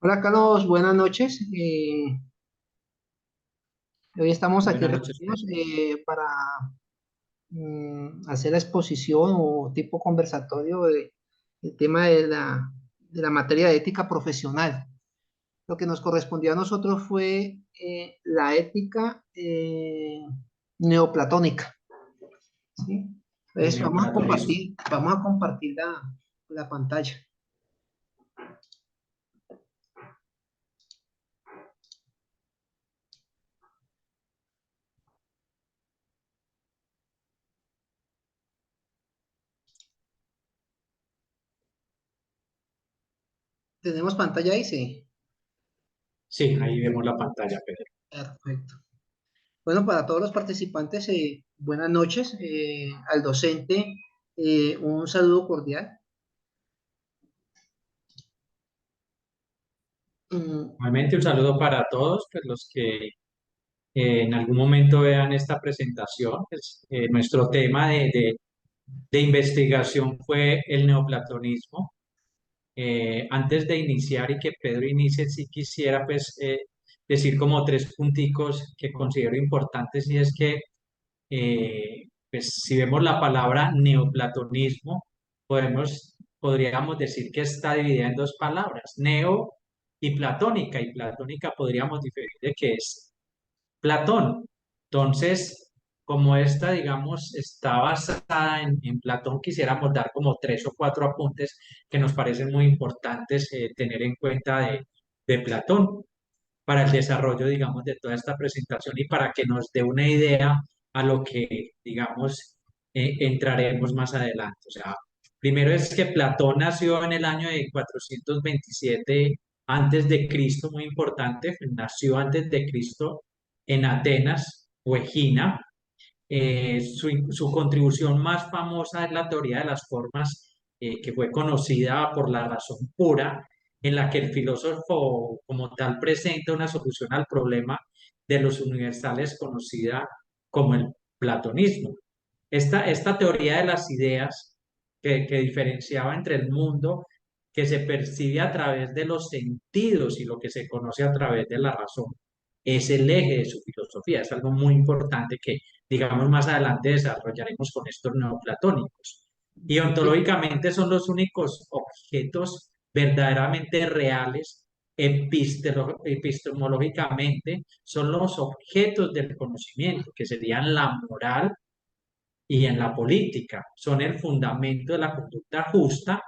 Hola Carlos, buenas noches. Hoy estamos aquí Buenas noches, Pedro. reunidos para hacer la exposición o tipo conversatorio del tema de la materia de ética profesional. Lo que nos correspondió a nosotros fue la ética neoplatónica, ¿sí? Entonces Neoplatonismo. vamos a compartir la pantalla. ¿Tenemos pantalla ahí? Sí. Sí, ahí vemos la pantalla, Pedro. Perfecto. Bueno, para todos los participantes, buenas noches. Al docente, un saludo cordial. Mm, Nuevamente un saludo para todos, pues, los que en algún momento vean esta presentación. Pues, nuestro tema de investigación fue el neoplatonismo. Antes de iniciar y que Pedro inicie, sí quisiera pues decir como tres punticos que considero importantes, y es que pues si vemos la palabra neoplatonismo, podríamos decir que está dividida en dos palabras, neo y platónica podríamos diferir de que es Platón. Entonces, como esta, digamos, está basada en Platón, quisiéramos dar como tres o cuatro apuntes que nos parecen muy importantes tener en cuenta de Platón para el desarrollo, digamos, de toda esta presentación y para que nos dé una idea a lo que, digamos, entraremos más adelante. O sea, primero es que Platón nació en el año de 427 antes de Cristo, muy importante, nació antes de Cristo en Atenas o Egina. Su contribución más famosa es la teoría de las formas, que fue conocida por la razón pura, en la que el filósofo como tal presenta una solución al problema de los universales conocida como el platonismo. Esta teoría de las ideas que diferenciaba entre el mundo que se percibe a través de los sentidos y lo que se conoce a través de la razón es el eje de su filosofía. Es algo muy importante que, digamos, más adelante desarrollaremos con estos neoplatónicos. Y sí, ontológicamente son los únicos objetos verdaderamente reales, epistemológicamente, son los objetos del conocimiento, que serían la moral y en la política. Son el fundamento de la conducta justa,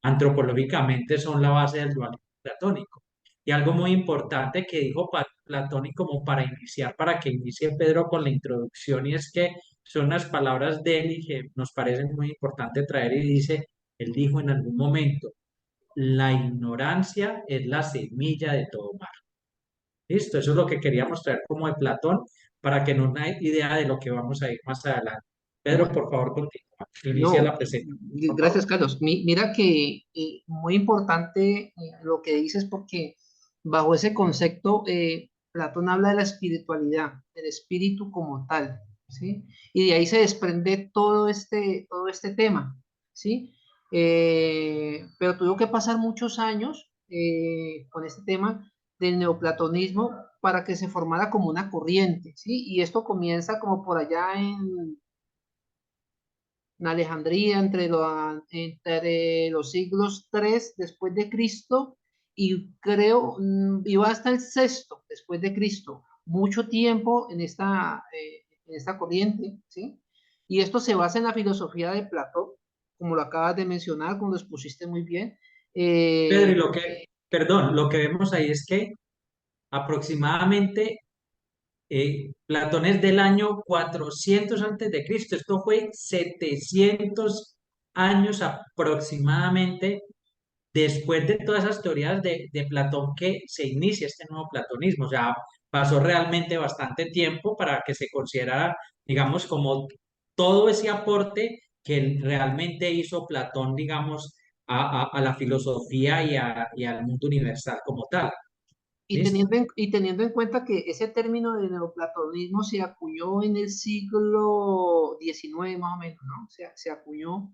antropológicamente son la base del dualismo platónico. Y algo muy importante que dijo Platón, y como para iniciar, para que inicie Pedro con la introducción, y es que son las palabras de él y que nos parecen muy importante traer, y dice, él dijo en algún momento, la ignorancia es la semilla de todo mal. Listo, eso es lo que queríamos traer como de Platón, para que nos dé idea de lo que vamos a ir más adelante. Pedro, bueno, por favor, continúa. Inicia no, la presentación, por gracias favor. Carlos. Mira que muy importante lo que dices porque bajo ese concepto Platón habla de la espiritualidad, del espíritu como tal, ¿sí? Y de ahí se desprende todo este tema, ¿sí? Pero tuvo que pasar muchos años con este tema del neoplatonismo para que se formara como una corriente, ¿sí? Y esto comienza como por allá en Alejandría entre los siglos 3 después de Cristo y creo, iba hasta el sexto después de Cristo, mucho tiempo en esta corriente, ¿sí? Y esto se basa en la filosofía de Platón, como lo acabas de mencionar, como lo expusiste muy bien. Pedro, y Eh, perdón, lo que vemos ahí es que aproximadamente Platón es del año 400 antes de Cristo. Esto fue 700 años aproximadamente después de todas esas teorías de Platón que se inicia este nuevo platonismo. O sea, pasó realmente bastante tiempo para que se considerara, digamos, como todo ese aporte que realmente hizo Platón, digamos, a la filosofía y al mundo universal como tal. ¿Listo? y teniendo en cuenta que ese término de neoplatonismo se acuñó en el siglo XIX más o menos, ¿no? Se acuñó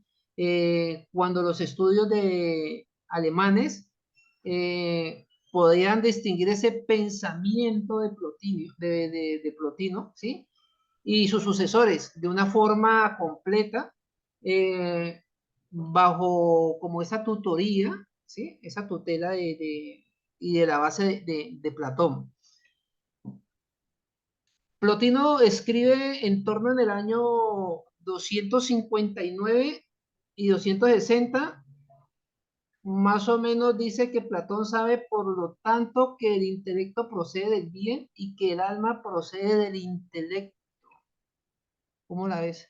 cuando los estudios de alemanes podían distinguir ese pensamiento de de Plotino, ¿sí? Y sus sucesores de una forma completa, eh, bajo como esa tutoría, ¿sí? Esa tutela y de la base de Platón. Plotino escribe en torno en el año 259 y 260, más o menos dice que Platón sabe, por lo tanto, que el intelecto procede del bien y que el alma procede del intelecto. ¿Cómo la ves?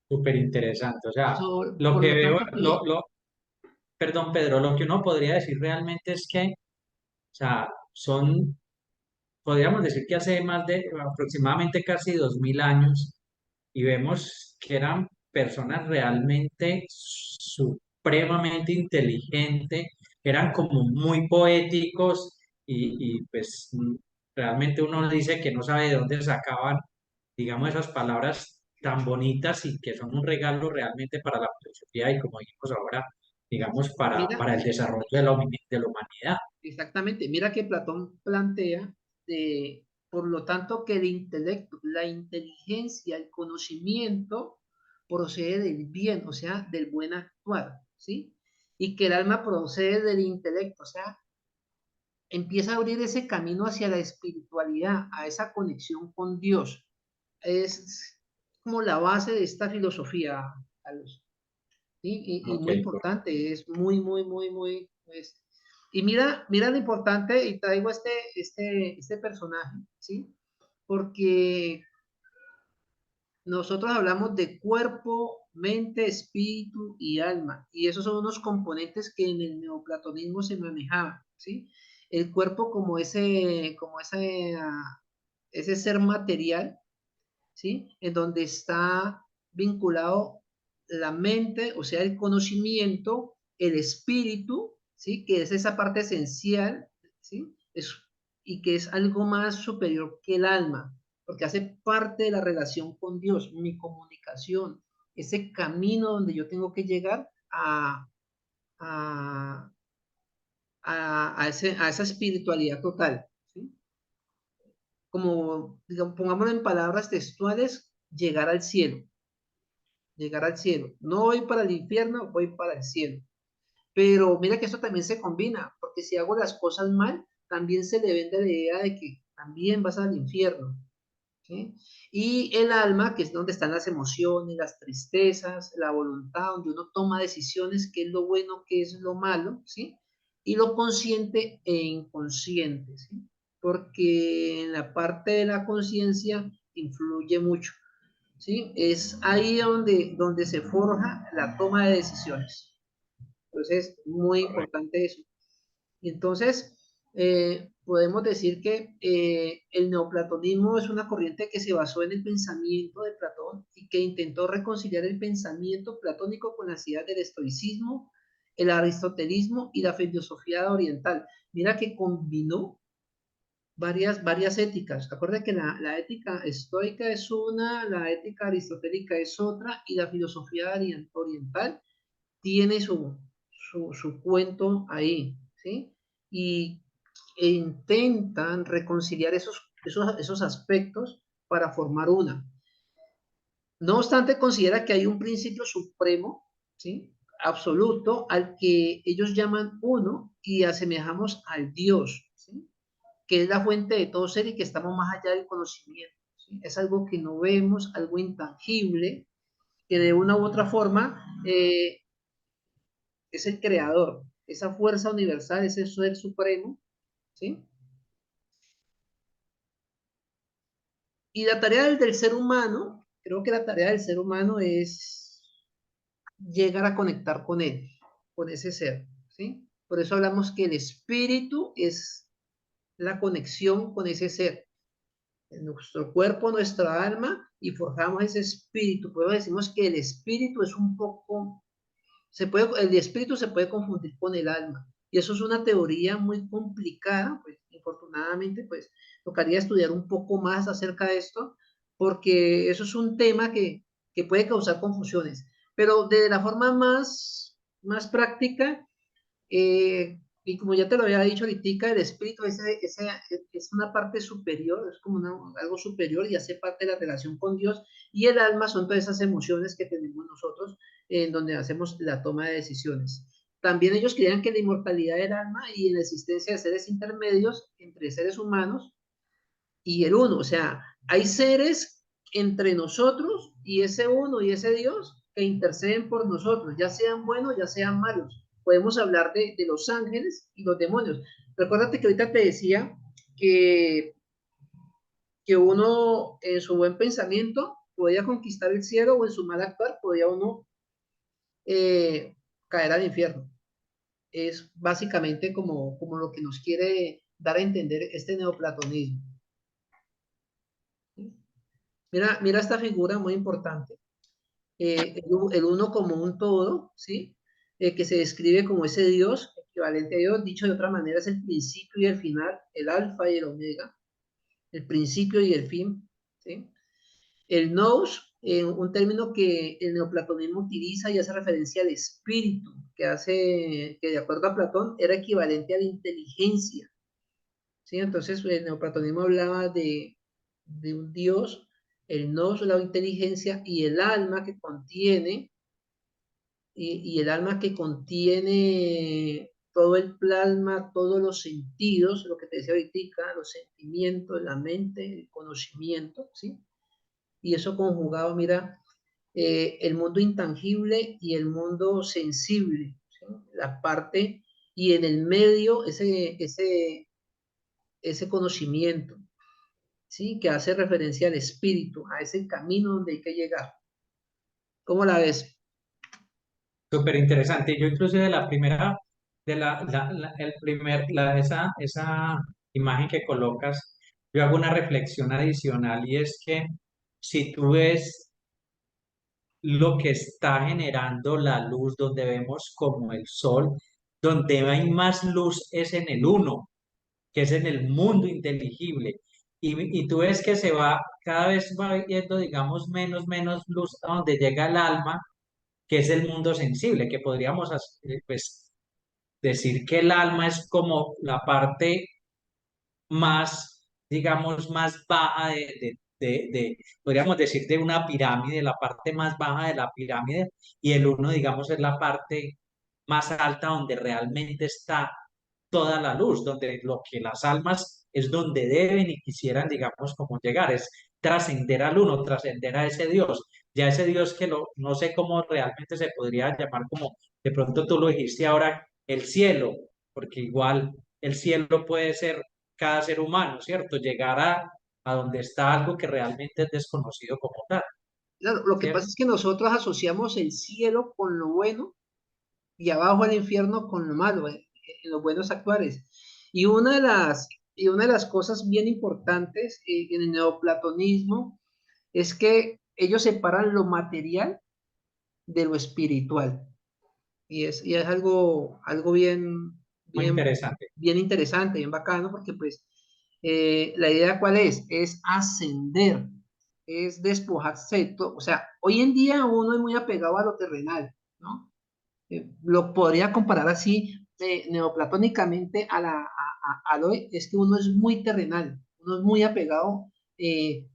Súper interesante. O sea, lo Por que lo veo, tanto, que perdón, Pedro, lo que uno podría decir realmente es que, o sea, podríamos decir que hace más de aproximadamente casi 2000 años, y vemos que eran personas realmente supremamente inteligentes, eran como muy poéticos pues realmente uno dice que no sabe de dónde sacaban, digamos, esas palabras tan bonitas y que son un regalo realmente para la filosofía y como dijimos ahora, digamos, mira, para el desarrollo de la humanidad. exactamente, mira que Platón plantea, por lo tanto, que el intelecto, la inteligencia, el conocimiento procede del bien, o sea, del buen actuar, ¿sí? Y que el alma procede del intelecto, o sea, empieza a abrir ese camino hacia la espiritualidad, a esa conexión con Dios. Es como la base de esta filosofía, Carlos. ¿Sí? Y Ok, muy importante, es muy, pues, y mira lo importante, y traigo este personaje, ¿sí? Porque nosotros hablamos de cuerpo, mente, espíritu y alma, y esos son unos componentes que en el neoplatonismo se manejaban, ¿sí? El cuerpo ese ser material, ¿sí? En donde está vinculado la mente, o sea, el conocimiento, el espíritu, ¿sí? Que es esa parte esencial, ¿sí? Y que es algo más superior que el alma, porque hace parte de la relación con Dios, mi comunicación, ese camino donde yo tengo que llegar a, a esa espiritualidad total, ¿sí? Como, digamos, pongámoslo en palabras textuales, llegar al cielo. No voy para el infierno, voy para el cielo. Pero mira que esto también se combina, porque si hago las cosas mal, también se le vende la idea de que también vas al infierno, ¿sí? Y el alma, que es donde están las emociones, las tristezas, la voluntad, donde uno toma decisiones, qué es lo bueno, qué es lo malo, ¿sí? Y lo consciente e inconsciente, ¿sí? Porque en la parte de la conciencia influye mucho. ¿Sí? Es ahí donde se forja la toma de decisiones. Entonces, muy importante eso. Entonces, podemos decir que el neoplatonismo es una corriente que se basó en el pensamiento de Platón y que intentó reconciliar el pensamiento platónico con las ideas del estoicismo, el aristotelismo y la filosofía oriental. Mira que combinó varias éticas. Acuérdense que la ética estoica es una, la ética aristotélica es otra, y la filosofía oriental tiene su cuento ahí, ¿sí? Y intentan reconciliar esos aspectos para formar una. No obstante, considera que hay un principio supremo, ¿sí? Absoluto, al que ellos llaman uno y asemejamos al Dios, ¿sí? Que es la fuente de todo ser y que estamos más allá del conocimiento, ¿sí? Es algo que no vemos, algo intangible, que de una u otra forma es el creador, esa fuerza universal, ese ser supremo, ¿sí? Y la tarea del ser humano, creo que la tarea del ser humano es llegar a conectar con él, con ese ser, ¿sí? Por eso hablamos que el espíritu es la conexión con ese ser, en nuestro cuerpo, nuestra alma, y forjamos ese espíritu. Por eso decimos que el espíritu es un poco, el espíritu se puede confundir con el alma. Y eso es una teoría muy complicada, pues infortunadamente, pues tocaría estudiar un poco más acerca de esto, porque eso es un tema que puede causar confusiones. Pero de la forma más práctica, Y como ya te lo había dicho ahorita, el espíritu es una parte superior, es como algo superior y hace parte de la relación con Dios. Y el alma son todas esas emociones que tenemos nosotros en donde hacemos la toma de decisiones. También ellos creían que la inmortalidad del alma y en la existencia de seres intermedios entre seres humanos y el uno. O sea, hay seres entre nosotros y ese uno y ese Dios que interceden por nosotros, ya sean buenos, ya sean malos. Podemos hablar de los ángeles y los demonios. Recuérdate que ahorita te decía que, que uno en su buen pensamiento podía conquistar el cielo o en su mal actuar podía uno eh, caer al infierno. Es básicamente como lo que nos quiere dar a entender este neoplatonismo. Mira esta figura muy importante. El uno como un todo, ¿sí? Que se describe como ese Dios, equivalente a Dios, dicho de otra manera, es el principio y el final, el alfa y el omega, el principio y el fin, ¿sí? El nous, un término que el neoplatonismo utiliza y hace referencia al espíritu, que de acuerdo a Platón era equivalente a la inteligencia, ¿sí? Entonces el neoplatonismo hablaba de un Dios, el nous, la inteligencia y el alma que contiene y el alma que contiene todo el plasma, todos los sentidos, lo que te decía ahorita, los sentimientos, la mente, el conocimiento, ¿sí? Y eso conjugado, mira, el mundo intangible y el mundo sensible, ¿sí? La parte, y en el medio ese conocimiento, ¿sí? Que hace referencia al espíritu, a ese camino donde hay que llegar. ¿Cómo la ves? Súper interesante. Yo incluso de la primera, el primer, esa imagen que colocas, yo hago una reflexión adicional y es que si tú ves lo que está generando la luz, donde vemos como el sol, donde hay más luz es en el uno, que es en el mundo inteligible. Y tú ves que se va, cada vez va yendo, digamos, menos luz a donde llega el alma, que es el mundo sensible, que podríamos pues, decir que el alma es como la parte más, digamos, más baja podríamos decir, de una pirámide, la parte más baja de la pirámide, y el uno, digamos, es la parte más alta donde realmente está toda la luz, donde lo que las almas es donde deben y quisieran, digamos, como llegar, es trascender al uno, trascender a ese Dios, ya ese Dios que no sé cómo realmente se podría llamar, como de pronto tú lo dijiste ahora, el cielo, porque igual el cielo puede ser cada ser humano, ¿cierto? Llegar a donde está algo que realmente es desconocido como tal, Claro, lo que pasa ¿cierto? es que nosotros asociamos el cielo con lo bueno y abajo el infierno con lo malo, en los buenos actuares. Y una de las cosas bien importantes en el neoplatonismo es que ellos separan lo material de lo espiritual. Y es algo Muy interesante. bien interesante, bien bacano, porque pues la idea cuál es ascender, es despojarse de todo. O sea, hoy en día uno es muy apegado a lo terrenal, ¿no? Lo podría comparar así neoplatónicamente al hoy, es que uno es muy terrenal, uno es muy apegado eh,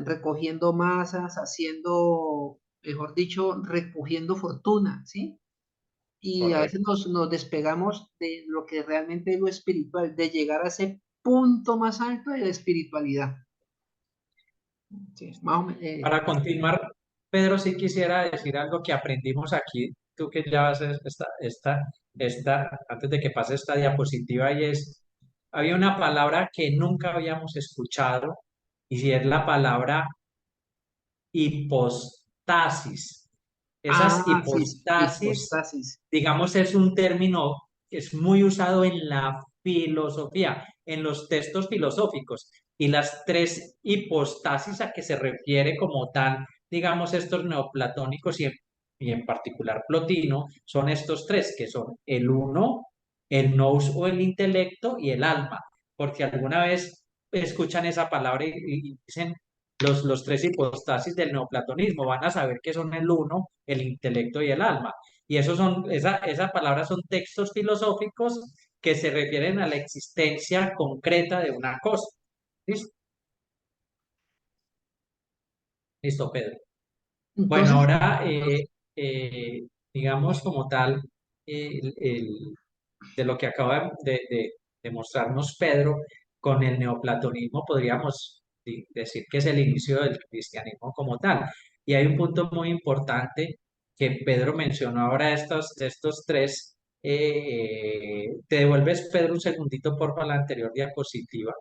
recogiendo masas, haciendo, mejor dicho, recogiendo fortuna, ¿sí? Y a veces Correcto. nos despegamos de lo que realmente es lo espiritual, de llegar a ese punto más alto de la espiritualidad. Sí, más o menos, Para continuar, Pedro, sí quisiera decir algo que aprendimos aquí, tú que ya haces antes de que pase esta diapositiva, y es, había una palabra que nunca habíamos escuchado, y si es la palabra hipostasis. Esas sí, sí, hipostasis, hipostasis. digamos, es un término que es muy usado en la filosofía, en los textos filosóficos. Y las tres hipostasis a que se refiere como tal, digamos, estos neoplatónicos y en particular Plotino, son estos tres, que son el uno, el nous o el intelecto y el alma. Porque alguna vez escuchan esa palabra y dicen, los tres hipostasis del neoplatonismo, van a saber que son el uno, el intelecto y el alma. Y esa palabra son textos filosóficos que se refieren a la existencia concreta de una cosa. ¿Listo? Listo, Pedro. Bueno, Entonces, ahora, digamos como tal, de lo que acaba de mostrarnos Pedro, con el neoplatonismo podríamos decir que es el inicio del cristianismo como tal. Y hay un punto muy importante que Pedro mencionó ahora, de estos tres. ¿Te devuelves, Pedro, un segundito, por favor, la anterior diapositiva?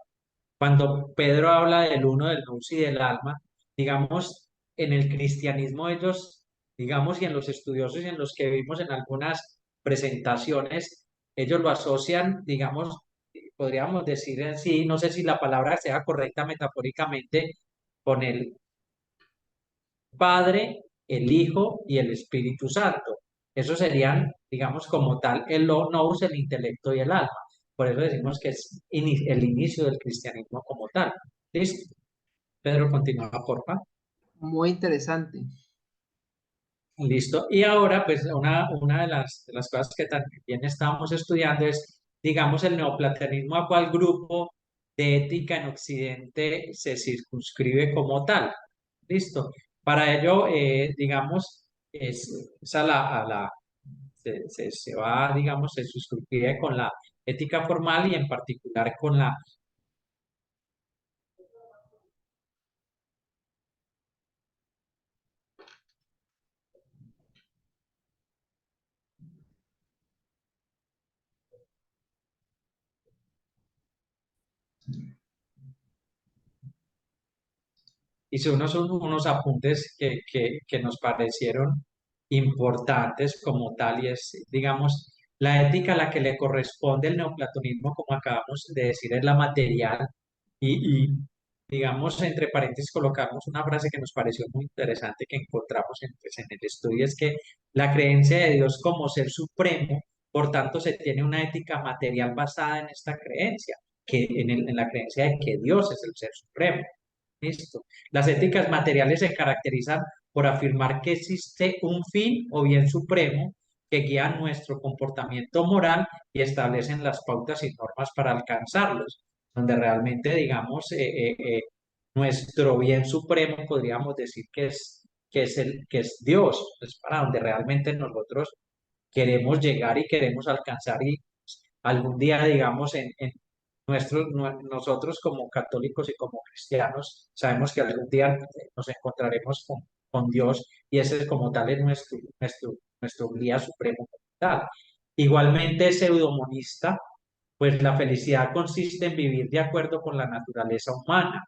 Cuando Pedro habla del uno, del nous y del alma, digamos, en el cristianismo ellos, digamos, y en los estudiosos y en los que vimos en algunas presentaciones, ellos lo asocian, digamos, podríamos decir en sí, no sé si la palabra sea correcta metafóricamente, con el Padre, el Hijo y el Espíritu Santo. Esos serían, digamos, como tal, el nous, el intelecto y el alma. Por eso decimos que es el inicio del cristianismo como tal. ¿Listo? Pedro, continúa, porfa. muy interesante. Listo. Y ahora, pues, una de las cosas que también estábamos estudiando es, digamos, el neoplatonismo, a cuál grupo de ética en Occidente se circunscribe como tal. Listo. Para ello, digamos, es se va, digamos, se suscribe con la ética formal y en particular con la. Hice unos apuntes que nos parecieron importantes como tal, y es, digamos, la ética a la que le corresponde el neoplatonismo, como acabamos de decir, es la material, y digamos, entre paréntesis, colocamos una frase que nos pareció muy interesante que encontramos pues, en el estudio, es que la creencia de Dios como ser supremo, por tanto, se tiene una ética material basada en esta creencia, en la creencia de que Dios es el ser supremo. Listo. Las éticas materiales se caracterizan por afirmar que existe un fin o bien supremo que guía nuestro comportamiento moral y establecen las pautas y normas para alcanzarlos, donde realmente, digamos, nuestro bien supremo podríamos decir que es Dios, es para donde realmente nosotros queremos llegar y queremos alcanzar y algún día, digamos, nosotros como católicos y como cristianos, sabemos que algún día nos encontraremos con Dios y ese es como tal es nuestro guía supremo como tal. Igualmente, pseudomonista, pues la felicidad consiste en vivir de acuerdo con la naturaleza humana.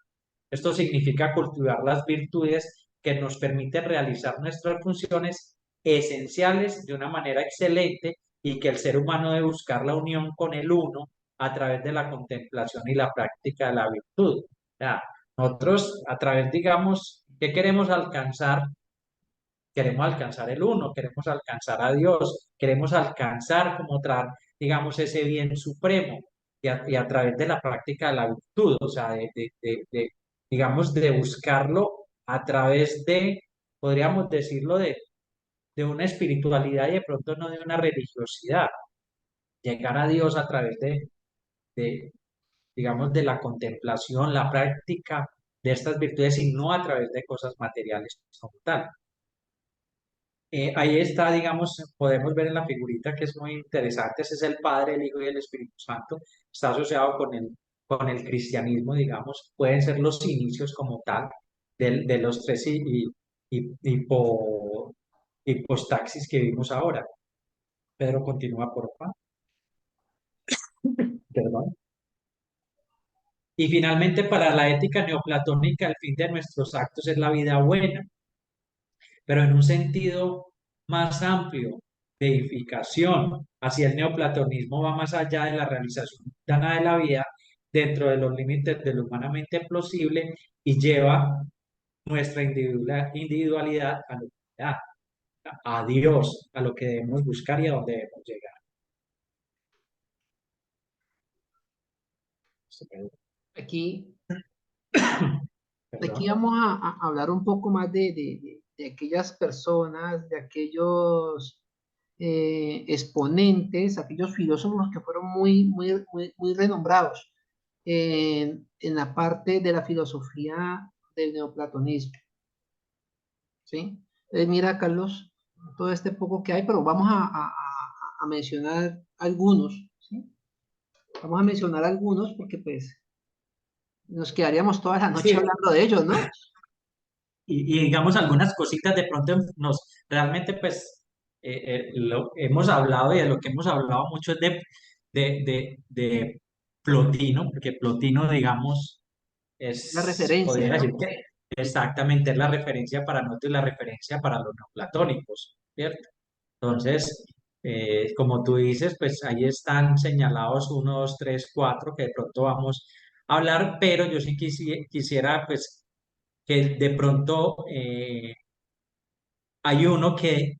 Esto significa cultivar las virtudes que nos permiten realizar nuestras funciones esenciales de una manera excelente y que el ser humano debe buscar la unión con el uno a través de la contemplación y la práctica de la virtud. Ya, nosotros a través, digamos, ¿qué queremos alcanzar? Queremos alcanzar el uno, queremos alcanzar a Dios, queremos alcanzar como digamos, ese bien supremo y a través de la práctica de la virtud, o sea, digamos, de buscarlo a través de, podríamos decirlo, de una espiritualidad y de pronto no de una religiosidad, llegar a Dios a través de, digamos, de la contemplación, la práctica de estas virtudes y no a través de cosas materiales como tal. Ahí está, digamos, podemos ver en la figurita que es muy interesante, ese es el Padre, el Hijo y el Espíritu Santo, está asociado con el cristianismo, digamos, pueden ser los inicios como tal de los tres hipostaxis que vimos ahora. Pedro, continúa, por favor. Perdón. Y finalmente, para la ética neoplatónica, el fin de nuestros actos es la vida buena, pero en un sentido más amplio de edificación. Así el neoplatonismo va más allá de la realización plana de la vida dentro de los límites de lo humanamente posible y lleva nuestra individualidad a la unidad, a Dios, a lo que debemos buscar y a dónde debemos llegar. Aquí, aquí Perdón. vamos a hablar un poco más de aquellas personas, de aquellos exponentes, aquellos filósofos que fueron muy renombrados en la parte de la filosofía del neoplatonismo, ¿sí? Mira, Carlos, todo este poco que hay, pero vamos a mencionar algunos, ¿sí? Vamos a mencionar algunos porque pues nos quedaríamos toda la noche Sí, hablando de ellos, ¿no? y digamos algunas cositas de pronto realmente pues lo hemos hablado y de lo que hemos hablado mucho es de Plotino, porque Plotino, digamos, La referencia, podría decir ¿no? que exactamente es la referencia para nosotros y la referencia para los neoplatónicos, ¿cierto? Entonces, como tú dices, pues ahí están señalados uno, dos, tres, cuatro, que de pronto vamos a hablar, pero yo sí quisiera, pues, que de pronto hay uno que,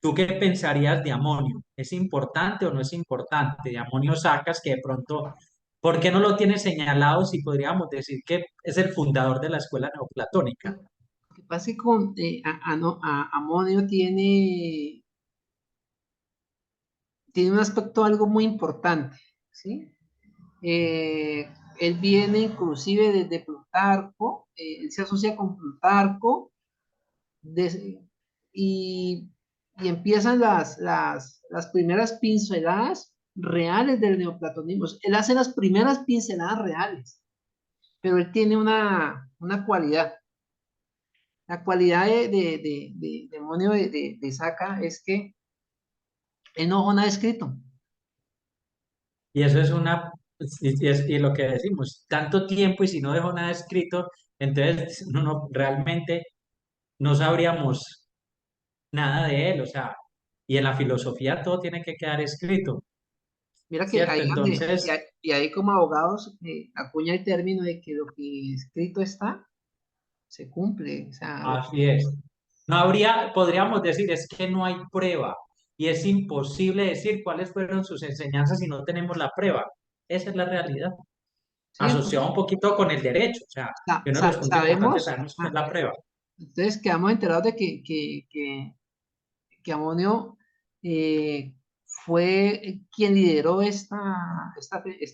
¿tú qué pensarías de Amonio? ¿Es importante o no es importante? De Amonio Sacas, que de pronto, ¿por qué no lo tiene señalado si podríamos decir que es el fundador de la escuela neoplatónica? Lo que pasa es que con Amonio tiene un aspecto algo muy importante, ¿sí? Eh, Él viene inclusive desde Plutarco, él se asocia con Plutarco des- y, y empiezan las primeras pinceladas reales del neoplatonismo. Él hace las primeras pinceladas reales, pero él tiene una cualidad. La cualidad de Monio de Saca es que él no dejó nada escrito. Y eso es y lo que decimos, tanto tiempo y si no dejó nada escrito, entonces realmente no sabríamos nada de él, o sea, y en la filosofía todo tiene que quedar escrito, Mira que ¿cierto? Entonces, y ahí como abogados acuña el término de que lo que escrito está, se cumple. O sea, lo así que, es. No habría, podríamos decir, es que no hay prueba y es imposible decir cuáles fueron sus enseñanzas si no tenemos la prueba. Esa es la realidad. sí, Asociado un entonces poquito con el derecho, o sea, que uno de los puntos importantes sabemos, sabemos que es la prueba. entonces quedamos enterados de que Amonio fue quien lideró esta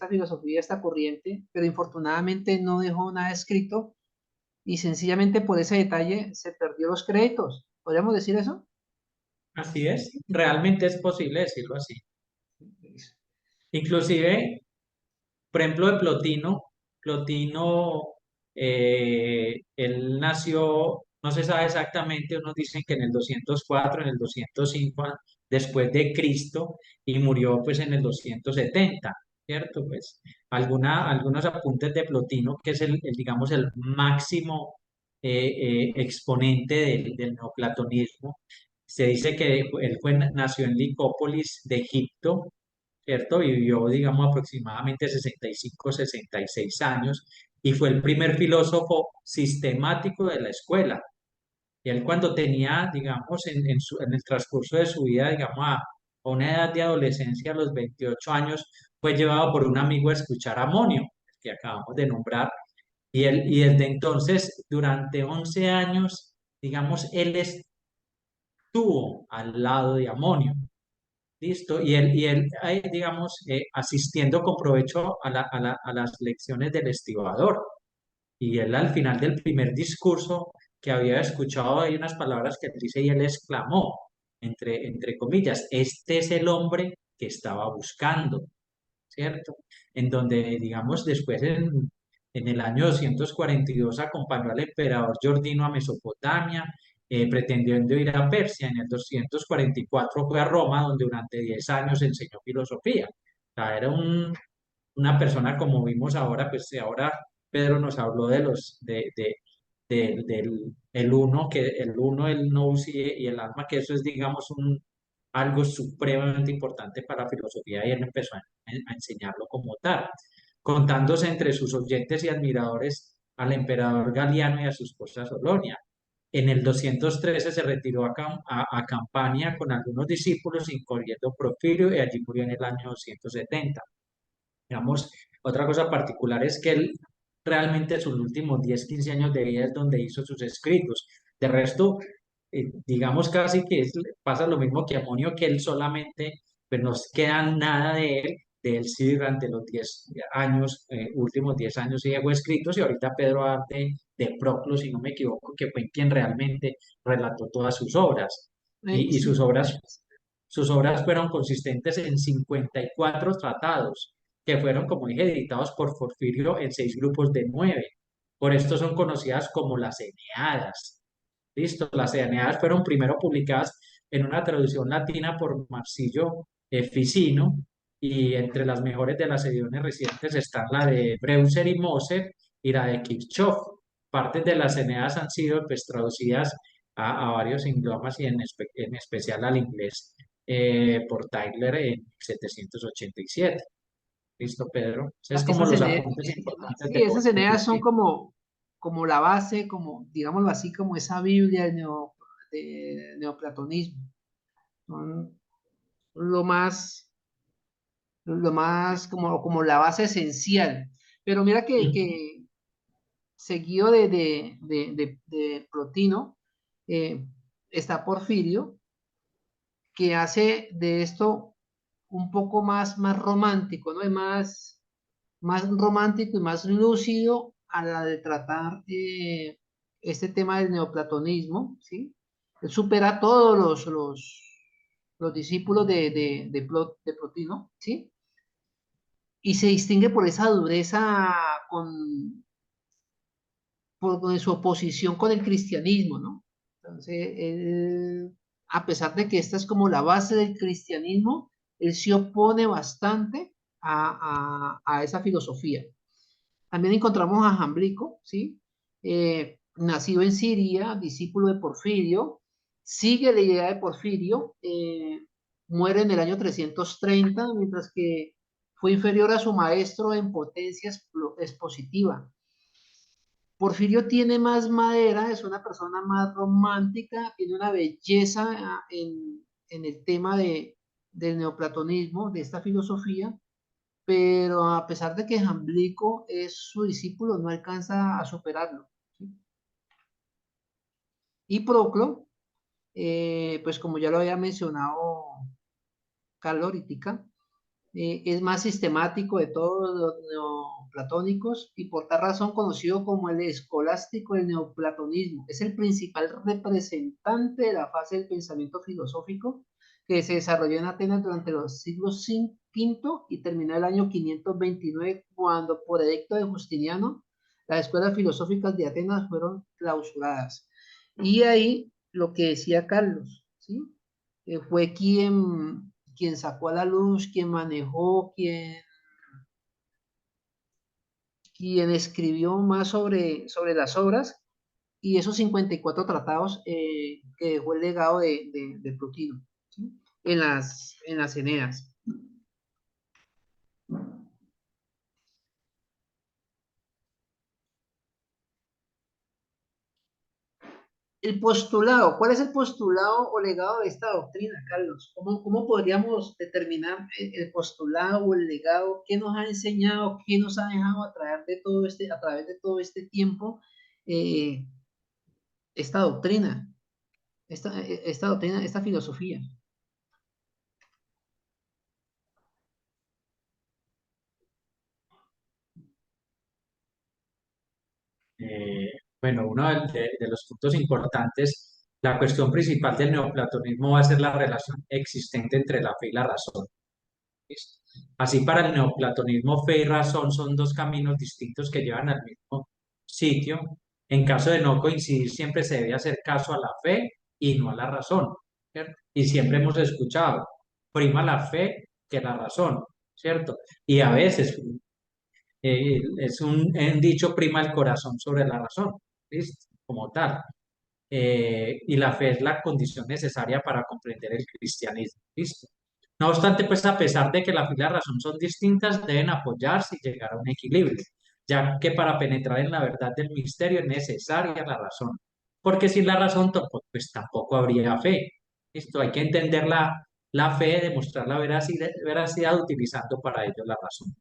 filosofía, esta corriente, pero infortunadamente no dejó nada escrito y sencillamente por ese detalle se perdió los créditos. ¿Podríamos decir eso? Así es, realmente es posible decirlo así. Inclusive, por ejemplo, de Plotino, Plotino, él nació, no se sabe exactamente, unos dicen que en el 204, en el 205 después de Cristo, y murió pues en el 270, ¿cierto? Pues algunos apuntes de Plotino, que es digamos, el máximo exponente del neoplatonismo. Se dice que nació en Licópolis de Egipto, ¿cierto? Vivió, digamos, aproximadamente 65, 66 años y fue el primer filósofo sistemático de la escuela. Y él cuando tenía, digamos, en el transcurso de su vida, digamos, a una edad de adolescencia, a los 28 años, fue llevado por un amigo a escuchar a Amonio, que acabamos de nombrar, y desde entonces, durante 11 años, digamos, él estuvo al lado de Amonio. Listo, digamos, asistiendo con provecho a las lecciones del estibador. Y él al final del primer discurso que había escuchado, hay unas palabras que él dice y él exclamó, entre comillas, este es el hombre que estaba buscando, ¿cierto? En donde, digamos, después en el año 242 acompañó al emperador Giordino a Mesopotamia, pretendiendo ir a Persia. En el 244 fue a Roma, donde durante 10 años enseñó filosofía. O sea, era una persona como vimos ahora, pues ahora Pedro nos habló del el uno, el nous y el alma, que eso es, digamos, algo supremamente importante para la filosofía y él empezó a enseñarlo como tal, contándose entre sus oyentes y admiradores al emperador Galiano y a su esposa Solonia. En el 213 se retiró a Campania con algunos discípulos, incluyendo Porfirio, y allí murió en el año 270. Digamos, otra cosa particular es que él realmente sus últimos 10 15 años de vida es donde hizo sus escritos. De resto, digamos casi que pasa lo mismo que Amonio, que él solamente, pues no queda nada de él sí durante los 10 años, últimos 10 años sí dejó escritos, y ahorita Pedro habla de Proclo, si no me equivoco, que fue quien realmente relató todas sus obras. Y Sí, sus obras fueron consistentes en 54 tratados, que fueron, como dije, editados por Porfirio en 6 grupos de 9. Por esto son conocidas como las Eneadas. Listo, las Eneadas fueron primero publicadas en una traducción latina por Marsilio Ficino, y entre las mejores de las ediciones recientes están la de Breuser y Moser y la de Kirchhoff. Partes de las Eneadas han sido, pues, traducidas a varios idiomas, y en especial al inglés, por Tyler en 787. Listo, Pedro. Es como esas los Eneas, apuntes importantes sí, esas de Eneas son Porfirio. como la base, como, digámoslo así, como esa Biblia del neoplatonismo. Son lo más como la base esencial. Pero mira que seguido de Plotino, eh, está Porfirio, que hace de esto un poco más romántico, ¿no? Es más romántico y más lúcido a la de tratar este tema del neoplatonismo, ¿sí? Él supera a todos los discípulos de Plotino, ¿sí? Y se distingue por esa dureza con su oposición con el cristianismo, ¿no? Entonces, él, a pesar de que esta es como la base del cristianismo, él se opone bastante a esa filosofía. También encontramos a Jamblico, ¿sí? Nacido en Siria, discípulo de Porfirio, sigue la idea de Porfirio, muere en el año 330, mientras que fue inferior a su maestro en potencia expositiva. Porfirio tiene más madera, es una persona más romántica, tiene una belleza en el tema del neoplatonismo, de esta filosofía, pero a pesar de que Jamblico es su discípulo, no alcanza a superarlo, ¿sí? Y Proclo, pues como ya lo había mencionado Calóritica, es más sistemático de todos los neoplatónicos y por tal razón conocido como el escolástico del neoplatonismo. Es el principal representante de la fase del pensamiento filosófico que se desarrolló en Atenas durante los siglos V y terminó el año 529 cuando por edicto de Justiniano las escuelas filosóficas de Atenas fueron clausuradas. Y ahí lo que decía Carlos, ¿sí? Fue quien sacó a la luz, quien manejó, quien escribió más sobre las obras y esos 54 tratados que dejó el legado de Plotino, ¿sí? En las Eneas. El postulado, ¿cuál es el postulado o legado de esta doctrina, Carlos? ¿Cómo podríamos determinar el postulado o el legado? ¿Qué nos ha enseñado? ¿Qué nos ha dejado a través de todo este tiempo eh, esta doctrina? Esta doctrina, esta filosofía. Eh, bueno, uno de los puntos importantes, la cuestión principal del neoplatonismo va a ser la relación existente entre la fe y la razón. ¿Listo? Así, para el neoplatonismo, fe y razón son dos caminos distintos que llevan al mismo sitio. En caso de no coincidir, siempre se debe hacer caso a la fe y no a la razón, ¿cierto? Y siempre hemos escuchado, prima la fe que la razón, ¿cierto? Y a veces es un dicho, prima el corazón sobre la razón, ¿listo? Como tal. Y la fe es la condición necesaria para comprender el cristianismo, ¿listo? No obstante, pues a pesar de que la fe y la razón son distintas, deben apoyarse y llegar a un equilibrio, ya que para penetrar en la verdad del misterio es necesaria la razón, porque sin la razón pues tampoco habría fe. Esto hay que entender la fe, demostrar la veracidad utilizando para ello la razón.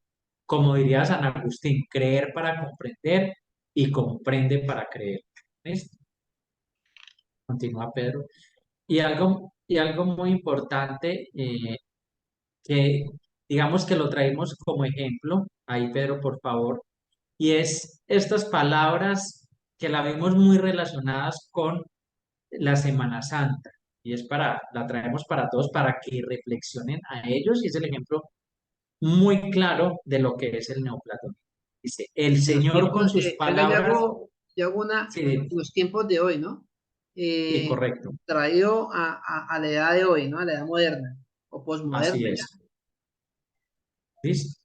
Como diría San Agustín, creer para comprender y comprende para creer. ¿Listo? Continúa Pedro. Y algo muy importante que digamos que lo traemos como ejemplo, ahí Pedro, por favor, y es estas palabras que la vemos muy relacionadas con la Semana Santa. Y la traemos para todos para que reflexionen a ellos, y es el ejemplo muy claro de lo que es el neoplatonismo. Dice, el En los Señor con tiempos, sus venga, palabras, yo hago una, sí, en los tiempos de hoy, ¿no? sí, Eh, correcto, traído a la edad de hoy, ¿no? A la edad moderna o así posmoderna ya. es. ¿Listo?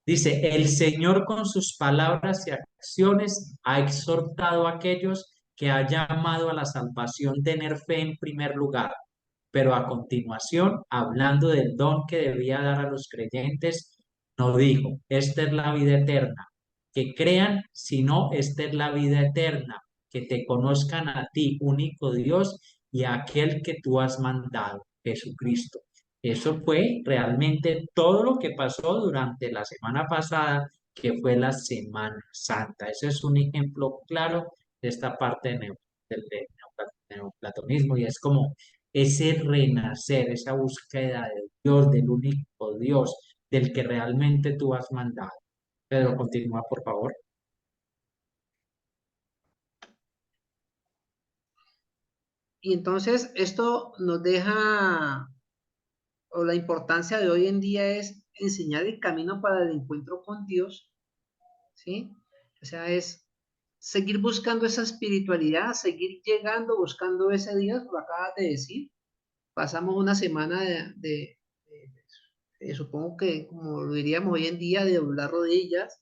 Dice, el Señor con sus palabras y acciones ha exhortado a aquellos que ha llamado a la salvación tener fe en primer lugar, pero a continuación, hablando del don que debía dar a los creyentes, no dijo, esta es la vida eterna, que crean, sino esta es la vida eterna, que te conozcan a ti, único Dios, y a aquel que tú has mandado, Jesucristo. Eso fue realmente todo lo que pasó durante la semana pasada, que fue la Semana Santa. Ese es un ejemplo claro de esta parte del neoplatonismo, y es como ese renacer, esa búsqueda de Dios, del único Dios, del que realmente tú has mandado. Pedro, continúa, por favor. Y entonces esto nos deja, o la importancia de hoy en día es enseñar el camino para el encuentro con Dios, ¿sí? O sea, es seguir buscando esa espiritualidad, seguir llegando, buscando ese Dios, lo acabas de decir. Pasamos una semana supongo que, como lo diríamos hoy en día, de doblar rodillas,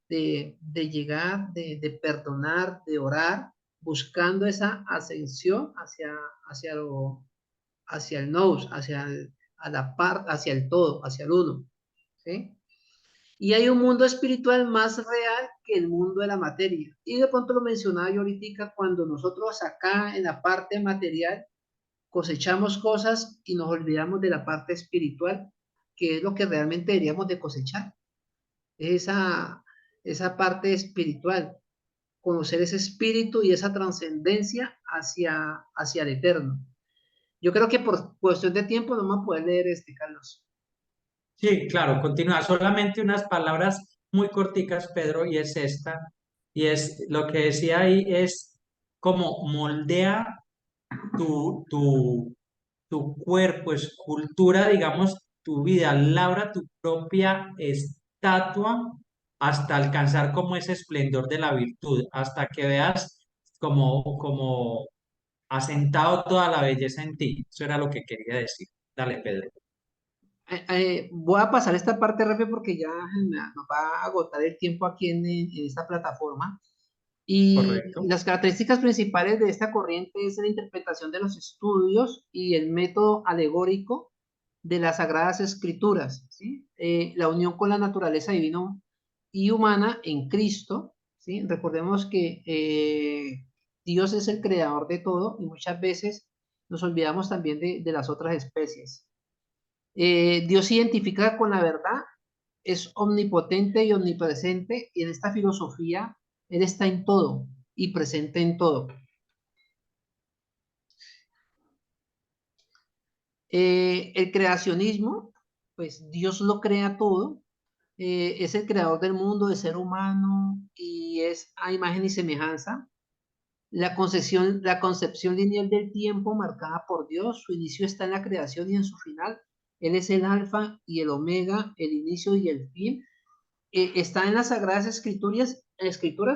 de llegar, de perdonar, de orar, buscando esa ascensión hacia, hacia el nous, a la par, hacia el todo, hacia el uno. ¿Sí? Y hay un mundo espiritual más real que el mundo de la materia. Y de pronto lo mencionaba yo ahorita, cuando nosotros acá en la parte material cosechamos cosas y nos olvidamos de la parte espiritual, que es lo que realmente deberíamos de cosechar. Esa, esa parte espiritual, conocer ese espíritu y esa trascendencia hacia el eterno. Yo creo que por cuestión de tiempo no vamos a poder leer este, Carlos. Sí, claro, continúa. Solamente unas palabras muy corticas, Pedro, y es esta. Y es lo que decía ahí, es como moldea tu, tu, tu cuerpo, escultura, digamos, tu vida, labra tu propia estatua hasta alcanzar como ese esplendor de la virtud, hasta que veas como asentado toda la belleza en ti. Eso era lo que quería decir. Dale, Pedro. Voy a pasar esta parte rápido porque ya nos va a agotar el tiempo aquí en esta plataforma. Y Correcto. las características principales de esta corriente es la interpretación de los estudios y el método alegórico de las Sagradas Escrituras, ¿sí? La unión con la naturaleza divina y humana en Cristo, ¿sí? Recordemos que Dios es el creador de todo y muchas veces nos olvidamos también de las otras especies. Dios se identifica con la verdad, es omnipotente y omnipresente, y en esta filosofía Él está en todo y presente en todo. El creacionismo, pues Dios lo crea todo, es el creador del mundo, del ser humano, y es a imagen y semejanza. La concepción lineal del tiempo marcada por Dios, su inicio está en la creación y en su final. Él es el alfa y el omega, el inicio y el fin. Está en las Sagradas Escrituras,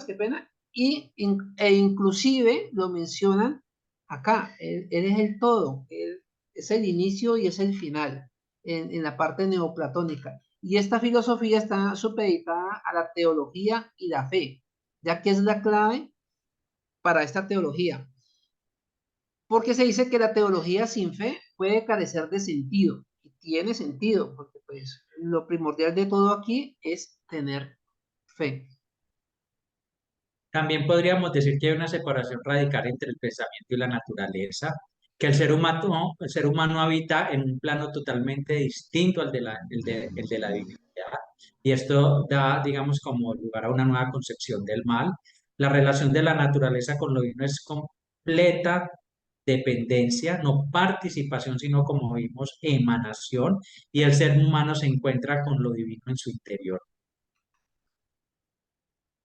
qué pena, e inclusive lo mencionan acá. Él es el todo, él es el inicio y es el final en la parte neoplatónica. Y esta filosofía está supeditada a la teología y la fe, ya que es la clave para esta teología. Porque se dice que la teología sin fe puede carecer de sentido. Y tiene sentido, porque pues lo primordial de todo aquí es tener fe. También podríamos decir que hay una separación radical entre el pensamiento y la naturaleza, que el ser humano habita en un plano totalmente distinto al de la divinidad. Y esto da, digamos, como lugar a una nueva concepción del mal. La relación de la naturaleza con lo divino es completa, dependencia, no participación, sino como vimos, emanación, y el ser humano se encuentra con lo divino en su interior.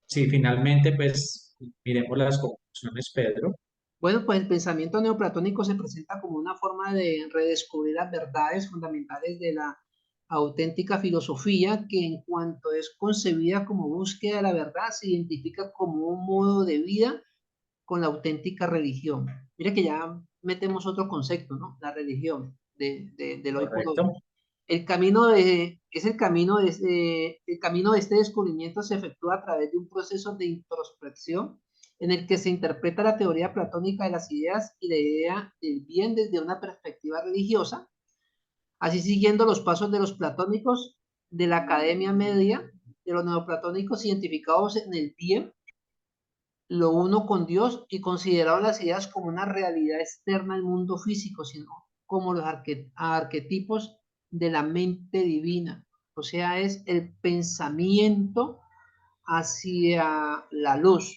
Sí, finalmente, pues miremos las conclusiones, Pedro. Bueno, pues el pensamiento neoplatónico se presenta como una forma de redescubrir las verdades fundamentales de la auténtica filosofía que en cuanto es concebida como búsqueda de la verdad, se identifica como un modo de vida con la auténtica religión. Mira que ya metemos otro concepto, ¿no? La religión del hoy por hoy. Correcto, El camino de este descubrimiento se efectúa a través de un proceso de introspección en el que se interpreta la teoría platónica de las ideas y la idea del bien desde una perspectiva religiosa, así siguiendo los pasos de los platónicos de la Academia Media, de los neoplatónicos identificados en el bien, lo uno con Dios y consideraron las ideas como una realidad externa al mundo físico, sino como los arquetipos de la mente divina. O sea, es el pensamiento hacia la luz.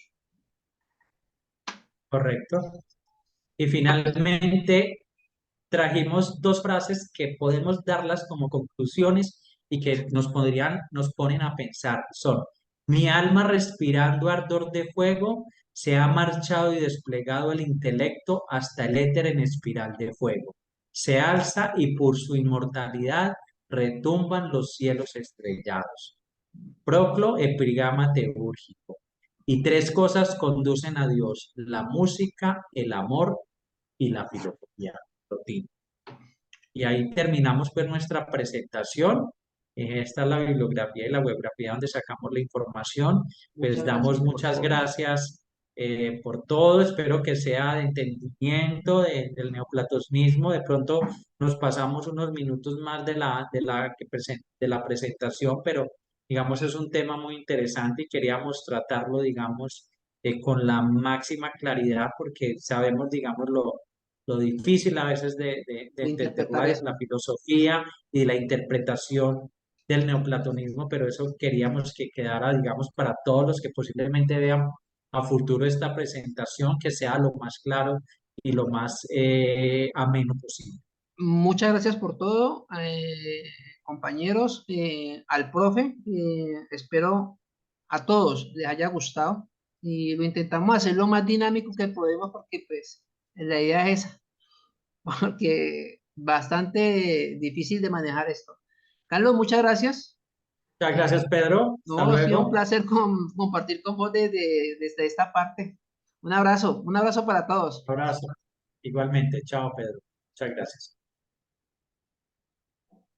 correcto. Y finalmente, trajimos dos frases que podemos darlas como conclusiones y que nos ponen a pensar. Son: mi alma respirando ardor de fuego, se ha marchado y desplegado el intelecto hasta el éter en espiral de fuego. Se alza y por su inmortalidad retumban los cielos estrellados. Proclo epigama teúrgico. Y tres cosas conducen a Dios: la música, el amor y la filosofía. Y ahí terminamos pues nuestra presentación. Esta es la bibliografía y la webgrafía donde sacamos la información. Pues Muchas damos gracias por muchas todo. gracias por todo. Espero que sea de entendimiento del neoplatonismo. De pronto nos pasamos unos minutos más de la presentación, pero digamos es un tema muy interesante y queríamos tratarlo, digamos, con la máxima claridad porque sabemos, digamos, lo difícil a veces de De entender interpretar la esto. filosofía y la interpretación del neoplatonismo, pero eso queríamos que quedara, digamos, para todos los que posiblemente vean a futuro esta presentación, que sea lo más claro y lo más ameno posible. Muchas gracias por todo, compañeros, al profe. Espero a todos les haya gustado y lo intentamos hacer lo más dinámico que podemos porque pues la idea es esa, porque bastante difícil de manejar esto. Carlos, muchas gracias. Muchas gracias, Eh, Pedro. Hasta no, ha sido un luego. placer compartir con vos desde esta parte. Un abrazo para todos. Abrazo. Igualmente. Chao, Pedro. Muchas gracias.